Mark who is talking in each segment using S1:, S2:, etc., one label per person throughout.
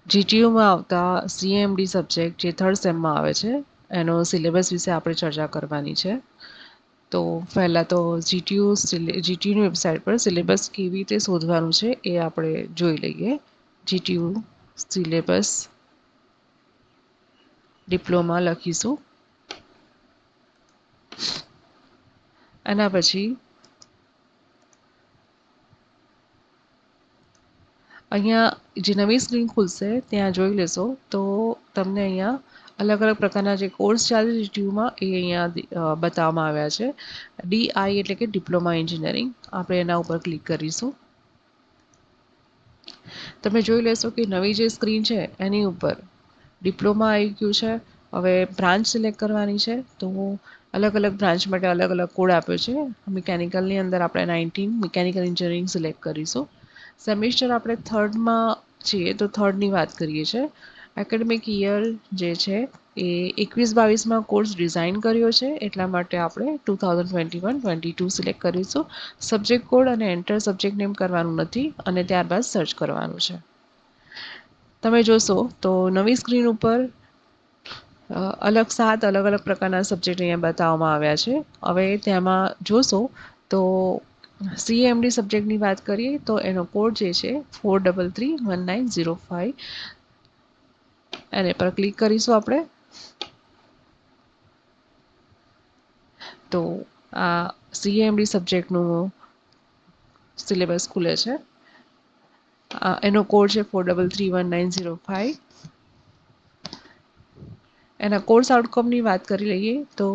S1: જીટીયુમાં આવતા CMD subject જે third સેમમાં આવે છે એનો સિલેબસ વિશે આપણે ચર્ચા કરવાની છે. તો પહેલાં તો જીટીયુની વેબસાઇટ પર સિલેબસ કેવી રીતે શોધવાનું છે એ આપણે જોઈ લઈએ. જીટીયુ સિલેબસ ડિપ્લોમા લખીશું. એના પછી અહીંયા જે નવી સ્ક્રીન ખુલશે ત્યાં જોઈ લેશો તો તમને અહીંયા અલગ અલગ પ્રકારના જે કોર્સ ચાલે છે જીટીયુમાં એ અહીંયા બતાવવામાં આવ્યા છે. ડીઆઈ એટલે કે ડિપ્લોમા એન્જિનિયરિંગ, આપણે એના ઉપર ક્લિક કરીશું. તમે જોઈ લેશો કે નવી જે સ્ક્રીન છે એની ઉપર ડિપ્લોમા આવી ગયું છે. હવે બ્રાન્ચ સિલેક્ટ કરવાની છે તો અલગ અલગ બ્રાન્ચ માટે અલગ અલગ કોડ આપ્યો છે. મિકેનિકલની અંદર આપણે 19 મિકેનિકલ એન્જિનિયરિંગ સિલેક્ટ કરીશું. સેમિસ્ટર આપણે થર્ડમાં છીએ તો થર્ડની વાત કરીએ છીએ. એકેડેમિક યર જે છે એ 21-22માં કોર્સ ડિઝાઇન કર્યો છે એટલા માટે આપણે 2021-22 સિલેક્ટ કરીશું. સબ્જેક્ટ કોડ અને એન્ટર સબ્જેક્ટ નેમ કરવાનું નથી અને ત્યારબાદ સર્ચ કરવાનું છે. તમે જોશો તો નવી સ્ક્રીન ઉપર અલગ અલગ પ્રકારના સબ્જેક્ટ અહીંયા બતાવવામાં આવ્યા છે. હવે તેમાં જોશો તો સીએમડી સબ્જેક્ટની વાત કરીએ તો એનો કોડ જે છે 433190 એને પર ક્લિક કરીશું આપણે. તો આ સીએમડી સબ્જેક્ટનું સિલેબસ ખુલે છે. એનો કોડ છે 433190. એના કોર્સ આઉટકમની વાત કરી લઈએ તો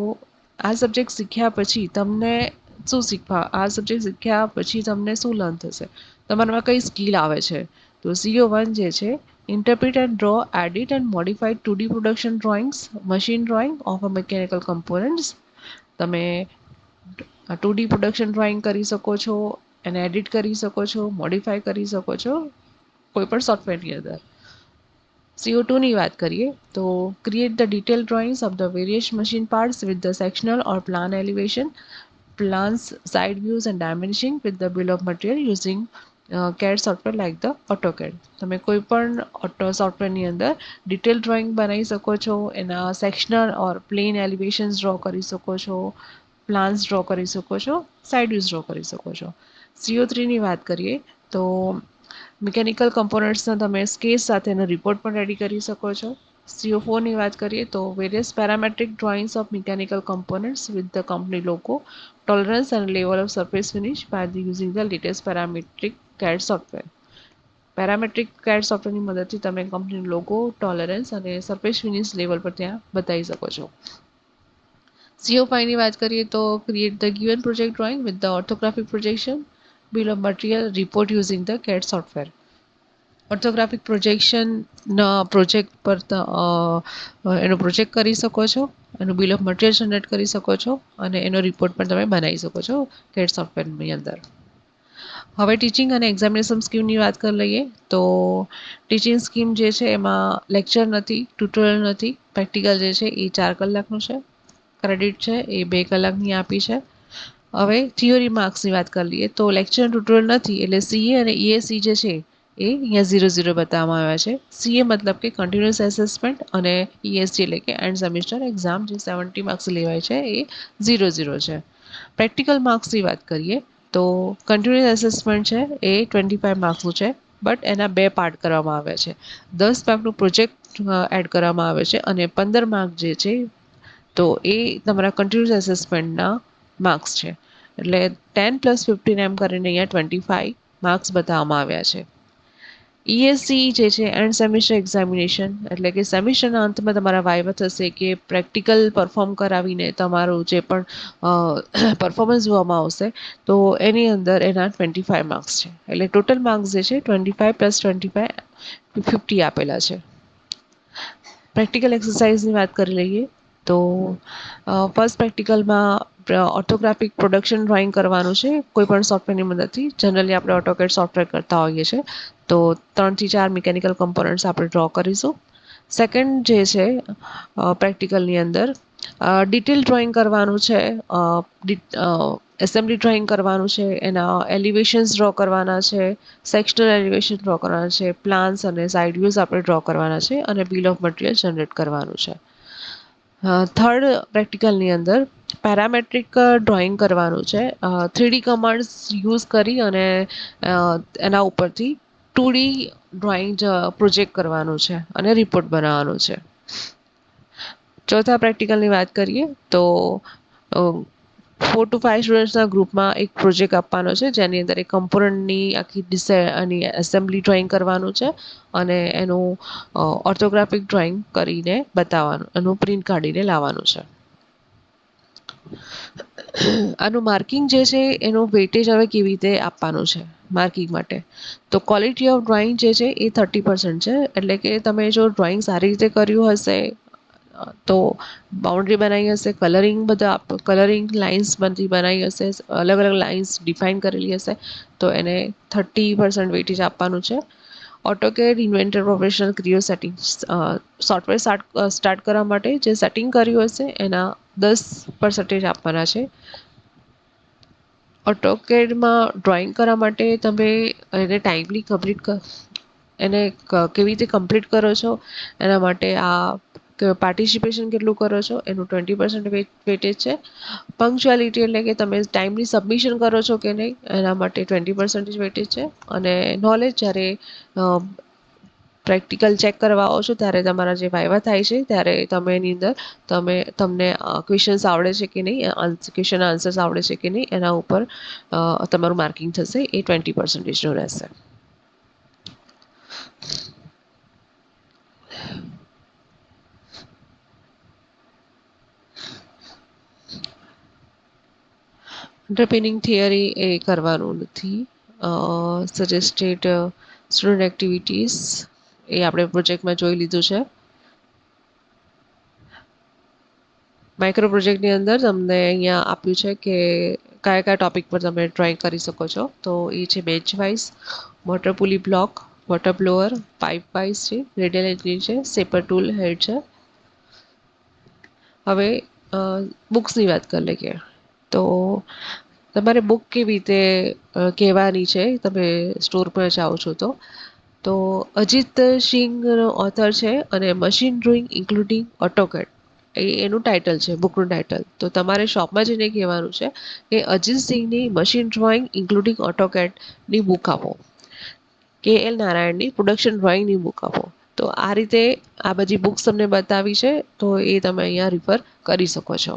S1: આ સબ્જેક્ટ શીખ્યા પછી તમને શું આ સબ્જેક્ટ શીખ્યા પછી તમને શું લર્ન થશે, તમારામાં કઈ સ્કિલ આવે છે. તો CO1 જે છે interpret and draw, edit and modified 2D production drawings, machine drawing of a mechanical components. તમે 2D પ્રોડક્શન ડ્રોઈંગ કરી શકો છો, એને એડિટ કરી શકો છો, મોડિફાઈ કરી શકો છો કોઈ પણ સોફ્ટવેરની અંદર. CO2 ની વાત કરીએ તો create the detail drawings of the various machine parts with the sectional or plan elevation, plans, side views and dimensioning with the bill of material using CAD software like the AutoCAD. તમે કોઈ પણ સોફ્ટવેરની અંદર detail drawing બનાવી શકો છો, એના sectional ઓર plane એલિવેશન્સ draw કરી શકો છો, પ્લાન્સ ડ્રો કરી શકો છો, સાઇડ વ્યૂઝ ડ્રો કરી શકો છો. CO3 ની વાત કરીએ તો મિકેનિકલ કમ્પોનન્ટ્સના તમે સ્કેચ સાથેનો રિપોર્ટ પણ રેડી કરી શકો છો. CO4 ની વાત કરીએ તો various parametric drawings of mechanical components with the company logo, tolerance and level of surface finish by using the latest parametric CAD software. Parametric CAD સોફ્ટવેરની મદદથી તમે કંપની લોગો, ટોલરન્સ અને સરફેસ ફિનિશ લેવલ પર ત્યાં બતાવી શકો છો. CO5 ની વાત કરીએ તો create the given project drawing with the orthographic projection, bill of material, report using the CAD software. Orthographic પ્રોજેક્શનના પ્રોજેક્ટ પર એનો પ્રોજેક્ટ કરી શકો છો, એનું બિલ ઓફ મટીરિયલ જનરેટ કરી શકો છો અને એનો રિપોર્ટ પણ તમે બનાવી શકો છો CAD સોફ્ટવેરની અંદર. હવે ટીચિંગ અને એક્ઝામિનેશન સ્કીમની વાત કરી લઈએ તો ટીચિંગ સ્કીમ જે છે એમાં લેક્ચર નથી, ટ્યુટોરિયલ નથી, પ્રેક્ટિકલ જે છે એ 4 કલાકનું છે, ક્રેડિટ છે એ 2 કલાકની આપી છે. હવે થિયોરી માર્ક્સની વાત કરી લઈએ તો લેક્ચર ટ્યુટોરિયલ નથી એટલે CA અને ESE જે છે એ અહીંયા 0-0 બતાવવામાં આવ્યા છે. CA મતલબ કે કન્ટિન્યુઅસ એસેસમેન્ટ અને ESG એટલે કે એન્ડ સેમિસ્ટર એક્ઝામ જે 70 માર્ક્સ લેવાય છે એ 0-0 છે. પ્રેક્ટિકલ માર્ક્સની વાત કરીએ તો કન્ટિન્યુઅસ એસેસમેન્ટ છે એ 25 માર્ક્સનું છે, બટ એના 2 પાર્ટ કરવામાં આવ્યા છે. 10 માર્કનું પ્રોજેક્ટ એડ કરવામાં આવે છે અને 15 માર્ક જે છે તો એ તમારા કન્ટિન્યુઅસ એસેસમેન્ટના માર્ક્સ છે. એટલે 10 + 15 એમ કરીને અહીંયા 25 માર્ક્સ બતાવવામાં આવ્યા છે. ESC જે છે એન્ડ સેમિસ્ટર એક્ઝામિનેશન એટલે કે સેમિસ્ટરના અંતમાં તમારા વાઇવા થશે કે પ્રેક્ટિકલ પરફોર્મ કરાવીને તમારું જે પણ પરફોર્મન્સ જોવામાં આવશે તો એની અંદર એના 25 માર્ક્સ છે. એટલે ટોટલ માર્ક્સ જે છે 25 + 25 50 આપેલા છે. પ્રેક્ટિકલ એક્સરસાઇઝની વાત કરી લઈએ તો ફર્સ્ટ પ્રેક્ટિકલમાં ઓર્થોગ્રાફિક પ્રોડક્શન ડ્રોઈંગ કરવાનું છે કોઈ પણ સોફ્ટવેરની મદદથી. જનરલી આપણે AutoCAD સોફ્ટવેર કરતા હોઈએ છીએ તો 3 થી 4 મિકેનિકલ કમ્પોનન્ટ્સ આપણે ડ્રો કરીશું. સેકન્ડ જે છે પ્રેક્ટિકલની અંદર ડિટેલ ડ્રોઈંગ કરવાનું છે એસેમ્બલી ડ્રોઈંગ કરવાનું છે, એના એલિવેશન્સ ડ્રો કરવાના છે, સેક્શનલ એલિવેશન ડ્રો કરવાના છે, પ્લાન્સ અને સાઇડ વ્યૂઝ આપણે ડ્રો કરવાના છે અને બિલ ઓફ મટીરિયલ જનરેટ કરવાનું છે. થર્ડ પ્રેક્ટિકલની અંદર પેરામેટ્રિક ડ્રોઈંગ કરવાનું છે. 3D કમાન્ડ્સ યુઝ કરી અને એના ઉપરથી 2D ડ્રોઈંગ પ્રોજેક્ટ કરવાનું છે અને રિપોર્ટ બનાવવાનું છે. ચોથા પ્રેક્ટિકલની વાત કરીએ તો 4 to 5 સ્ટુડન્ટ્સના ગ્રુપમાં એક પ્રોજેક્ટ આપવાનો છે, જેની અંદર એક કમ્પોનન્ટની આખી અને એસેમ્બલી ડ્રોઈંગ કરવાનું છે અને એનું ઓર્થોગ્રાફિક ડ્રોઈંગ કરીને બતાવવાનું, એનું પ્રિન્ટ કાઢીને લાવવાનું છે. આનું માર્કિંગ જે છે એનું વેટેજ હવે કેવી રીતે આપવાનું છે માર્કિંગ માટે. તો ક્વોલિટી ઓફ ડ્રોઈંગ જે છે એ 30% છે. એટલે કે તમે જો ડ્રોઈંગ સારી રીતે કર્યું હશે, તો બાઉન્ડ્રી બનાવી હશે, કલરિંગ લાઇન્સ બધી બનાવી હશે, અલગ અલગ લાઇન્સ ડિફાઇન કરેલી હશે, તો એને 30% વેટેજ આપવાનું છે. AutoCAD, Inventor, professional, Creo setting, software start કરવા માટે જે સેટિંગ કર્યું હશે એના 10% આપવાના છે. ઓટોકેડમાં ડ્રોઈંગ કરવા માટે તમે એને ટાઈમલી કેવી રીતે કમ્પ્લીટ કરો છો, એના માટે પાર્ટિસિપેશન કેટલું કરો છો એનું 20% વેટેજ છે. પંક્ચ્યુઆલિટી એટલે કે તમે ટાઈમલી સબમિશન કરો છો કે નહીં, એના માટે 20% વેટેજ છે. અને નોલેજ, જ્યારે પ્રેક્ટિકલ ચેક કરવા આવો છો ત્યારે તમારા જે વાયવા થાય છે ત્યારે તમે એની અંદર તમને ક્વેશ્ચન્સ આવડે છે કે નહીં, ક્વેશ્ચન આન્સર્સ આવડે છે કે નહીં, એના ઉપર તમારું માર્કિંગ થશે, એ 20%નું રહેશે. અંડરપિનિંગ થિયરી એ કરવાનું નથી. સજેસ્ટેડ સ્ટુડન્ટ એક્ટિવિટીઝ એ આપણે પ્રોજેક્ટમાં જોઈ લીધું છે. માઇક્રો પ્રોજેક્ટની અંદર તમને અહીંયા આપ્યું છે કે કયા કયા ટોપિક પર તમે ડ્રોઈંગ કરી શકો છો. તો એ છે batch wise, water pulley block, water blower, pipe wise છે, રેડિયલ એન્જિન છે, સેપર ટૂલ હેડ છે. હવે બુક્સની વાત કરી લઈએ. તો તમારે બુક કેવી રીતે કહેવાની છે, તમે સ્ટોર પર જાઓ છો તો અજીત સિંઘ ઓથર છે અને મશીન ડ્રોઈંગ ઇન્ક્લુડિંગ ઓટોકેડ એનું ટાઇટલ છે, બુકનું ટાઇટલ. તો તમારે શોપમાં જઈને કહેવાનું છે કે અજીત સિંઘની મશીન ડ્રોઈંગ ઇન્ક્લુડિંગ ઓટોકેડની બુક આપો, KL નારાયણની પ્રોડક્શન ડ્રોઈંગની બુક આપો. તો આ રીતે આ બધી બુક્સ તમને બતાવી છે, તો એ તમે અહીંયા રિફર કરી શકો છો.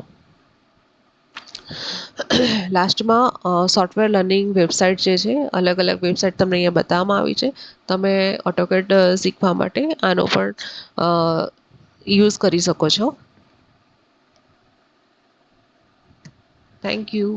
S1: લાસ્ટમાં સોફ્ટવેર લર્નિંગ વેબસાઇટ જે છે, અલગ અલગ વેબસાઇટ તમને અહીંયા બતાવવામાં આવી છે. તમે ઓટોકેડ શીખવા માટે આનો પણ યુઝ કરી શકો છો. Thank you.